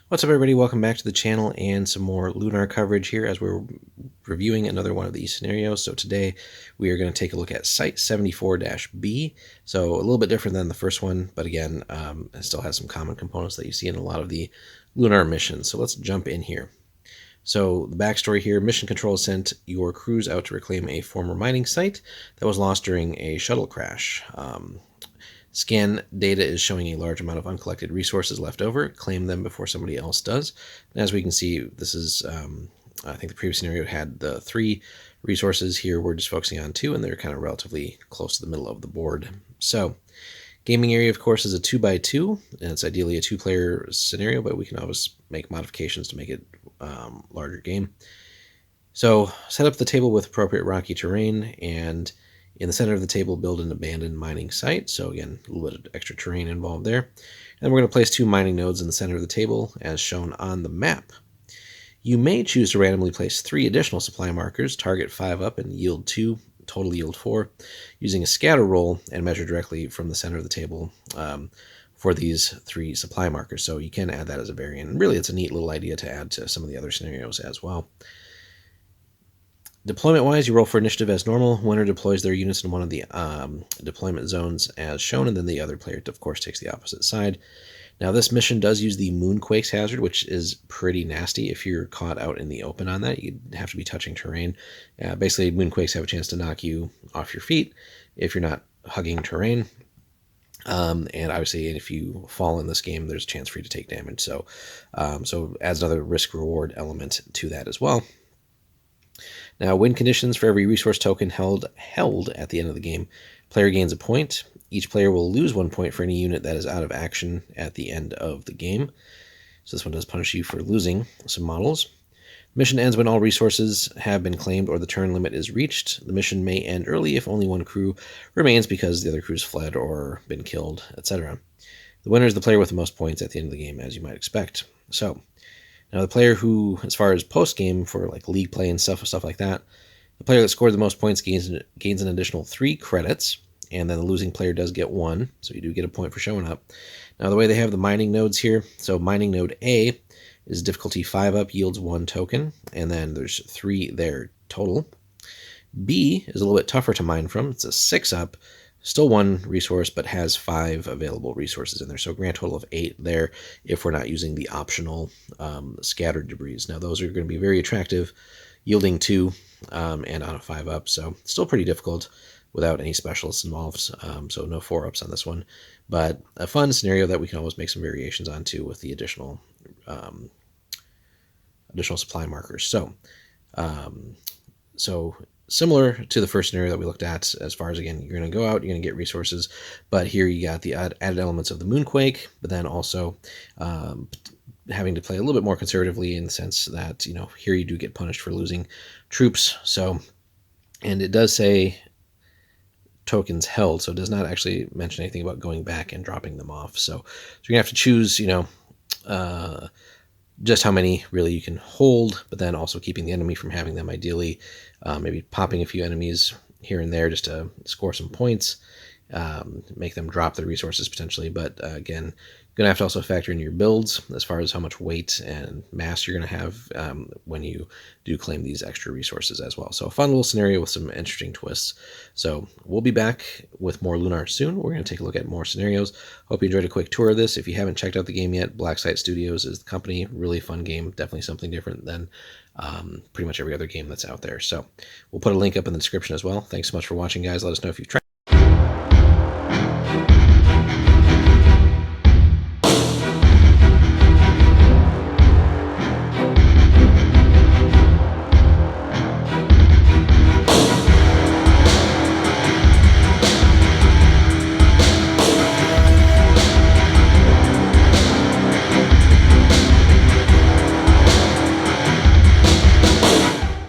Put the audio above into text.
What's up, everybody? Welcome back to the channel and some more Lunar coverage here as we're reviewing another one of these scenarios. So today we are going to take a look at Site 74-B. So a little bit different than the first one, but again, it still has some common components that you see in a lot of the Lunar missions. So let's jump in here. So the backstory here, Mission Control sent your crews out to reclaim a former mining site that was lost during a shuttle crash. Scan data is showing a large amount of uncollected resources left over. Claim them before somebody else does. And as we can see, this is, I think the previous scenario had the 3 resources. Here we're just focusing on 2, and they're kind of relatively close to the middle of the board. So gaming area, of course, is a 2x2, and it's ideally a 2-player scenario, but we can always make modifications to make it larger game. So set up the table with appropriate rocky terrain, and in the center of the table, build an abandoned mining site. So again, a little bit of extra terrain involved there. And we're going to place 2 mining nodes in the center of the table as shown on the map. You may choose to randomly place 3 additional supply markers, target 5 up and yield 2, total yield 4, using a scatter roll and measure directly from the center of the table for these 3 supply markers. So you can add that as a variant. And really, it's a neat little idea to add to some of the other scenarios as well. Deployment-wise, you roll for initiative as normal. Winner deploys their units in one of the deployment zones as shown, and then the other player, of course, takes the opposite side. Now, this mission does use the moonquakes hazard, which is pretty nasty. If you're caught out in the open on that, you'd have to be touching terrain. Basically, moonquakes have a chance to knock you off your feet if you're not hugging terrain. And obviously, if you fall in this game, there's a chance for you to take damage. So adds another risk-reward element to that as well. Now, win conditions: for every resource token held at the end of the game, player gains a point. Each player will lose 1 point for any unit that is out of action at the end of the game. So this one does punish you for losing some models. Mission ends when all resources have been claimed or the turn limit is reached. The mission may end early if only 1 crew remains because the other crews fled or been killed, etc. The winner is the player with the most points at the end of the game, as you might expect. So now, the player who, as far as post-game for like league play and stuff like that, the player that scored the most points gains an additional 3 credits, and then the losing player does get 1, so you do get a point for showing up. Now, the way they have the mining nodes here, so mining node A is difficulty 5 up, yields 1 token, and then there's 3 there total. B is a little bit tougher to mine from. It's a 6 up, still 1 resource, but has 5 available resources in there. So a grand total of 8 there if we're not using the optional scattered debris. Now, those are going to be very attractive, yielding 2 and on a 5 up. So still pretty difficult without any specialists involved. So no 4 ups on this one. But a fun scenario that we can always make some variations on too with the additional supply markers. So similar to the first scenario that we looked at, as far as, again, you're going to go out, you're going to get resources, but here you got the added elements of the moonquake, but then also having to play a little bit more conservatively in the sense that, you know, here you do get punished for losing troops. So, and it does say tokens held, so it does not actually mention anything about going back and dropping them off. So you're going to have to choose, you know, just how many really you can hold, but then also keeping the enemy from having them, ideally. Maybe popping a few enemies here and there just to score some points, make them drop their resources potentially. But again, you're going to have to also factor in your builds as far as how much weight and mass you're going to have when you do claim these extra resources as well. So a fun little scenario with some interesting twists. So we'll be back with more Lunar soon. We're going to take a look at more scenarios. Hope you enjoyed a quick tour of this. If you haven't checked out the game yet, Black Site Studios is the company. Really fun game. Definitely something different than pretty much every other game that's out there. So we'll put a link up in the description as well. Thanks so much for watching, guys. Let us know if you've tried.